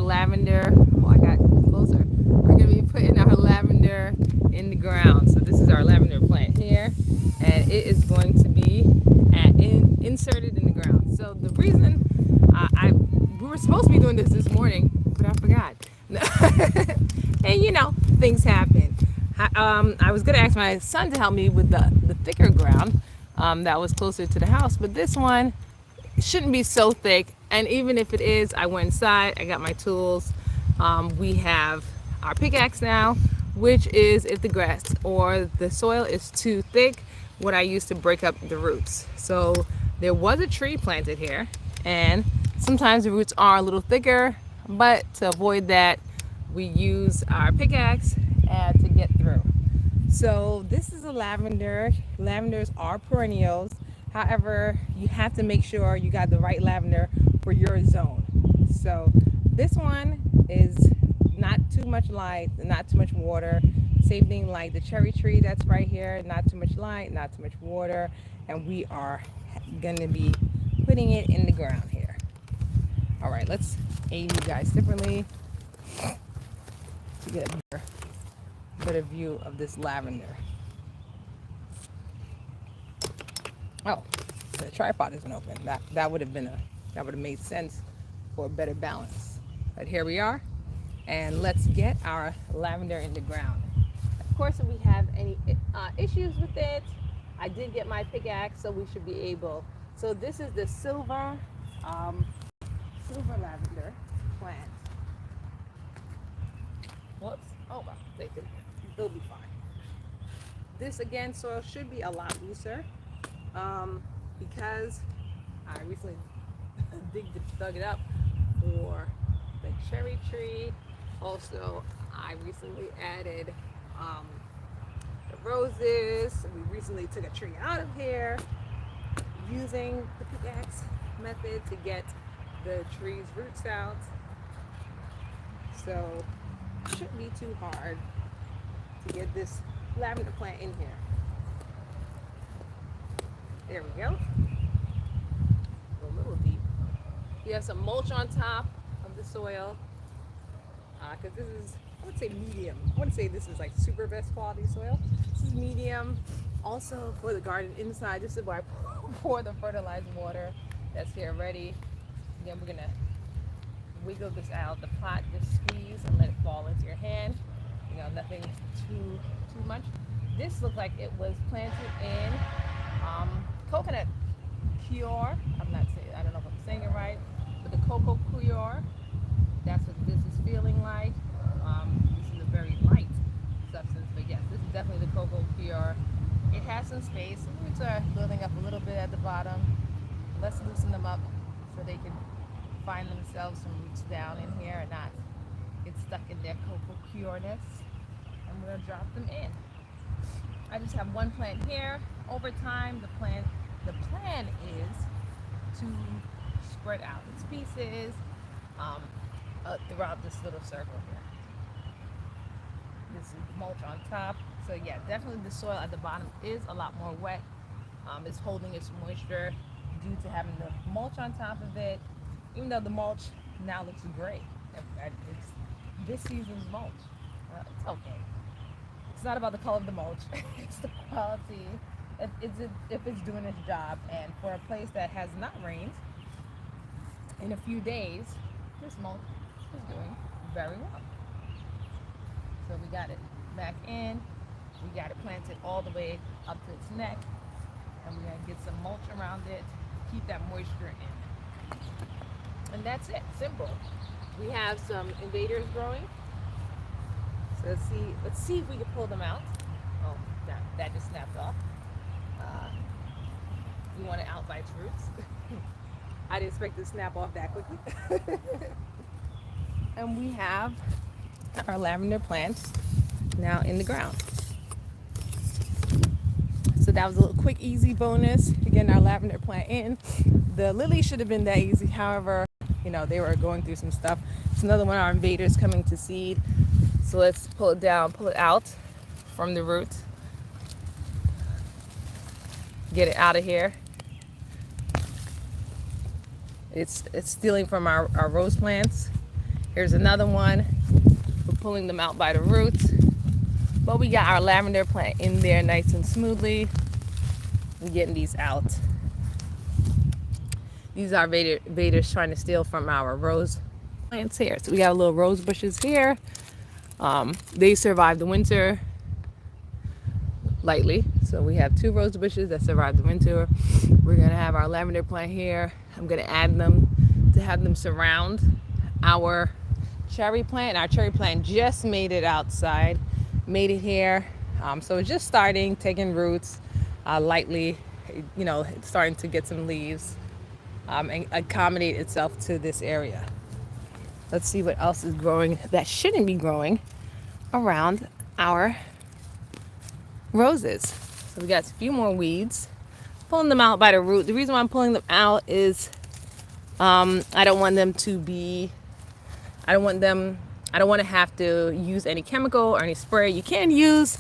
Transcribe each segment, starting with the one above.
lavender. Oh, I got closer. We're gonna be putting our lavender in the ground. So this is our lavender plant here, and it is going to be inserted in the ground. So the reason we were supposed to be doing this morning, but I forgot. And you know, things happen. I was gonna ask my son to help me with the thicker ground that was closer to the house, but this one shouldn't be so thick. And even if it is, I went inside, I got my tools. We have our pickaxe now, which is if the grass or the soil is too thick, what I use to break up the roots. So there was a tree planted here, and sometimes the roots are a little thicker, but to avoid that, we use our pickaxe to get through. So this is a lavender. Lavenders are perennials. However, you have to make sure you got the right lavender for your zone. So this one is not too much light, not too much water. Same thing like the cherry tree that's right here, not too much light, not too much water. And we are gonna be putting it in the ground here. All right, let's aim you guys differently to get a better view of this lavender. Oh, the tripod isn't open. That would have made sense for a better balance. But here we are, and let's get our lavender in the ground. Of course, if we have any issues with it, I did get my pickaxe, so we should be able. So this is the silver lavender plant. Whoops. Oh well, they'll be fine. This again, soil should be a lot looser. Because I recently dug it up for the cherry tree. Also, I recently added the roses. We recently took a tree out of here using the pickaxe method to get the tree's roots out. So it shouldn't be too hard to get this lavender plant in here. There we go. A little deep. You have some mulch on top of the soil. Because this is, I would say medium. I wouldn't say this is like super best quality soil. This is medium. Also for the garden inside, this is where I pour the fertilized water that's here ready. Again, we're gonna wiggle this out. The pot, just squeeze and let it fall into your hand. You know, nothing too much. This looks like it was planted in coconut cure. I don't know if I'm saying it right, but the cocoa cure, that's what this is feeling like. This is a very light substance, but yes, this is definitely the cocoa cure. It has some space. The roots are building up a little bit at the bottom. Let's loosen them up so they can find themselves some roots down in here and not get stuck in their cocoa cureness. And we're gonna drop them in. I just have one plant here. Over time, the plan is to spread out its pieces throughout this little circle here. This is mulch on top. So yeah, definitely the soil at the bottom is a lot more wet. It's holding its moisture due to having the mulch on top of it. Even though the mulch now looks gray. It's this season's mulch. It's okay. It's not about the color of the mulch. It's the quality. If it's doing its job. And for a place that has not rained in a few days, this mulch is doing very well. So we got it back in. We got it planted all the way up to its neck. And we're going to get some mulch around it to keep that moisture in. And that's it. Simple. We have some invaders growing. So let's see if we can pull them out. Oh, that just snapped off. We want it out by its roots. I didn't expect it to snap off that quickly. And we have our lavender plants now in the ground. So that was a little quick, easy bonus to get our lavender plant in. The lily should have been that easy. However, you know, they were going through some stuff. It's another one of our invaders coming to seed. So let's pull it down, pull it out from the root. Get it out of here. It's stealing from our rose plants. Here's another one. We're pulling them out by the roots. But we got our lavender plant in there nice and smoothly. We're getting these out. These are vaders trying to steal from our rose plants here. So we got little rose bushes here. They survived the winter lightly. So we have 2 rose bushes that survived the winter. We're gonna have our lavender plant here. I'm gonna add them to have them surround our cherry plant. Our cherry plant just made it outside, made it here. So it's just starting, taking roots lightly, you know, starting to get some leaves and accommodate itself to this area. Let's see what else is growing that shouldn't be growing around our roses. So we got a few more weeds. Pulling them out by the root. The reason why I'm pulling them out is I don't want them to be, I don't want to have to use any chemical or any spray. You can use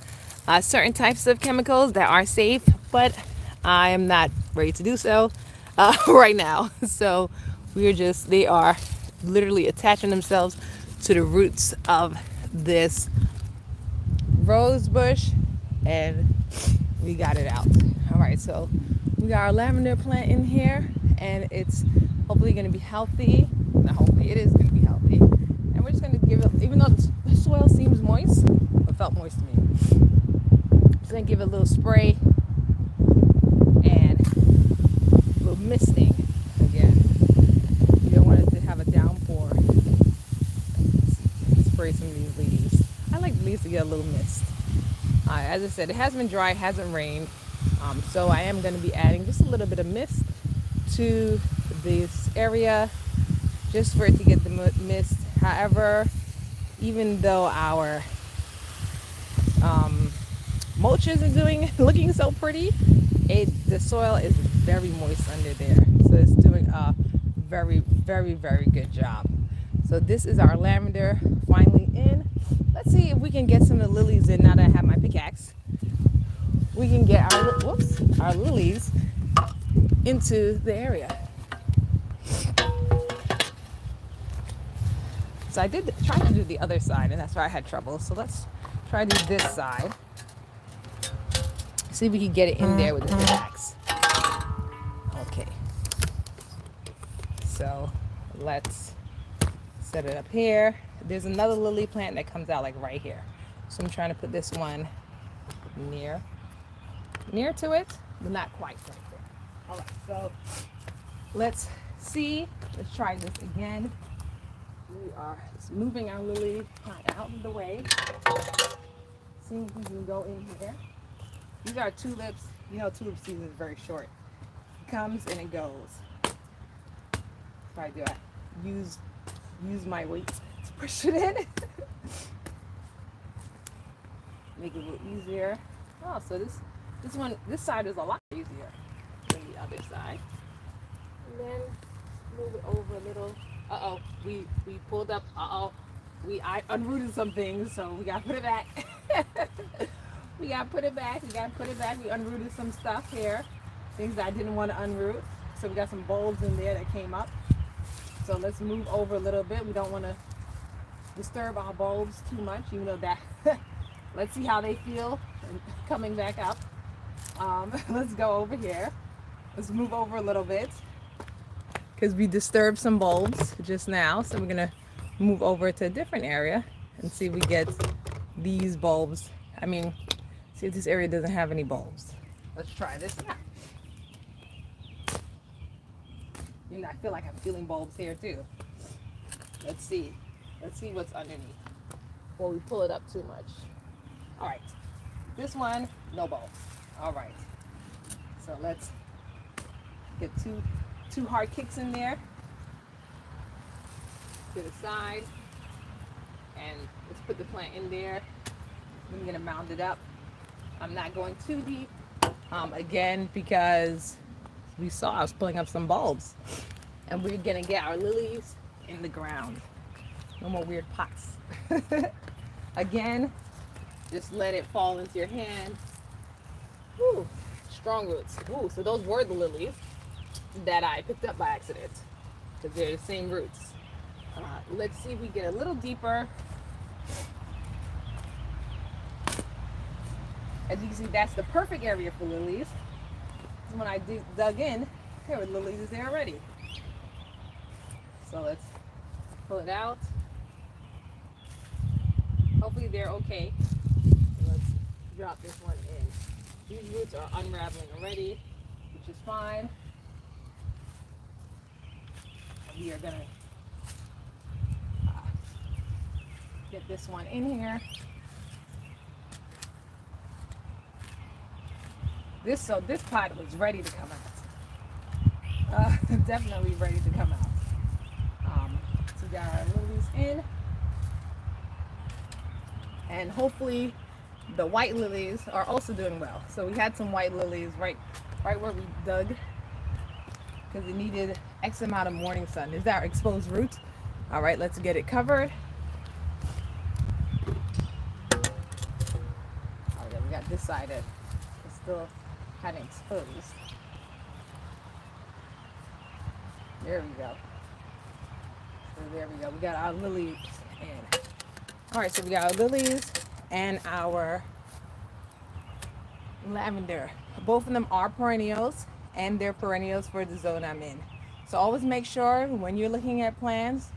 certain types of chemicals that are safe, but I am not ready to do so right now. So they are literally attaching themselves to the roots of this rose bush, and we got it out. All right, so we got our lavender plant in here, and it's hopefully going to be healthy. Not hopefully, it is going to be healthy. And we're just going to give it, even though the soil seems moist, it felt moist to me. Just going to give it a little spray and a little misting again. You don't want it to have a downpour. Spray some of these leaves. I like the leaves to get a little mist. As I said, it hasn't been dry, it hasn't rained. So I am going to be adding just a little bit of mist to this area just for it to get the mist. However, even though our mulch isn't looking so pretty, the soil is very moist under there. So it's doing a very, very, very good job. So this is our lavender finally in. Let's see if we can get some of the lilies in now that I have my pickaxe. We can get our lilies into the area. So I did try to do the other side, and that's why I had trouble. So let's try to do this side. See if we can get it in there with the pickaxe. Okay. So let's set it up here. There's another lily plant that comes out like right here. So I'm trying to put this one near to it, but not quite right there. All right, so let's try this again. We are moving our lily plant out of the way. See if we can go in here. These are tulips. You know, tulip season is very short. It comes and it goes. Try to use my weight to push it in. Make it a little easier. Oh, so this side is a lot easier than the other side. And then move it over a little. Uh-oh, we pulled up. I unrooted some things, so we gotta put it back. We gotta put it back. We unrooted some stuff here, things that I didn't want to unroot. So we got some bulbs in there that came up. So let's move over a little bit. We don't want to disturb our bulbs too much, even though that. Let's see how they feel coming back up. Let's go over here. Let's move over a little bit because we disturbed some bulbs just now. So we're gonna move over to a different area and see if we get these bulbs. See if this area doesn't have any bulbs. Let's try this now. I feel like I'm feeling bulbs here too. Let's see what's underneath before we pull it up too much. All right, this one, no bulbs. All right, so let's get two hard kicks in there to the side, and let's put the plant in there. I'm gonna mound it up. I'm not going too deep, again, because we saw I was pulling up some bulbs, and we're gonna get our lilies in the ground. No more weird pots. Again, just let it fall into your hand. Woo, strong roots. Ooh, so those were the lilies that I picked up by accident because they're the same roots. Let's see if we get a little deeper. As you can see, that's the perfect area for lilies. When I dug in, there were lilies there already. So let's pull it out. Hopefully they're okay. So let's drop this one in. These roots are unraveling already, which is fine. We are gonna get this one in here. This pot was ready to come out. Definitely ready to come out. So we got our lilies in, and hopefully the white lilies are also doing well. So we had some white lilies right where we dug because it needed X amount of morning sun. Is our exposed root? All right, let's get it covered. Oh yeah, we got this side that is still kind of exposed. There we go. So there we go. We got our lilies in. All right, so we got our lilies and our lavender. Both of them are perennials, and they're perennials for the zone I'm in. So always make sure when you're looking at plants,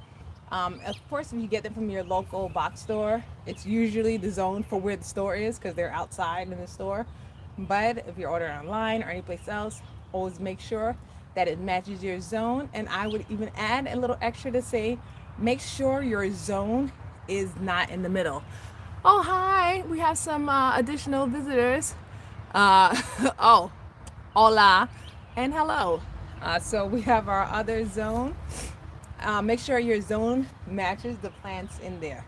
of course, if you get them from your local box store, it's usually the zone for where the store is because they're outside in the store. But if you're ordering online or anyplace else, always make sure that it matches your zone. And I would even add a little extra to say, make sure your zone is not in the middle. Oh, hi, we have some additional visitors. Oh, hola and hello. So we have our other zone. Make sure your zone matches the plants in there.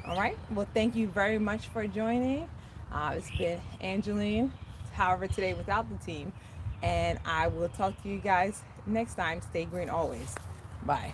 All right. Well, thank you very much for joining. It's been Angeline, however, today without the team. And I will talk to you guys next time. Stay green always. Bye.